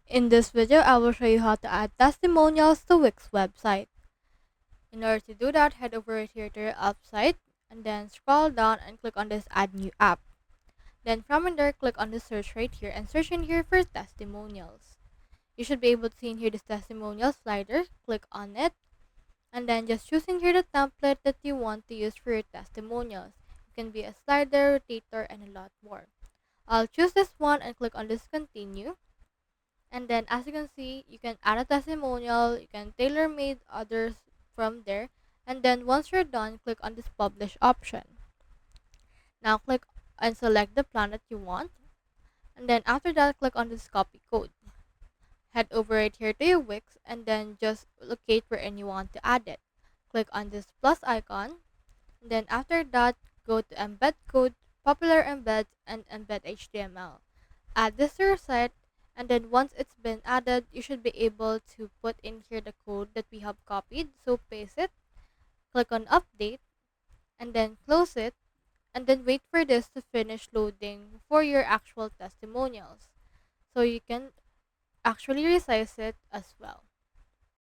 In this video, I will show you how to add testimonials to Wix website. In order to do that, head over here to your app site and then scroll down and click on this add new app. Then from in there, click on the search right here and search in here for testimonials. You should be able to see in here this testimonial slider. Click on it and then just choose in here the template that you want to use for your testimonials. It can be a slider, rotator, and a lot more. I'll choose this one and click on this continue. And then as you can see, you can add a testimonial, you can tailor made others from there. And then once you're done, click on this publish option. Now click and select the plan that you want. And then after that, click on this copy code. Head over right here to your Wix and then just locate where you want to add it. Click on this plus icon. And then after that, go to embed code, popular embeds, and embed HTML. Add this to your site, and then once it's been added, you should be able to put in here the code that we have copied. So paste it, click on update, and then close it, and then wait for this to finish loading for your actual testimonials. So you can actually resize it as well.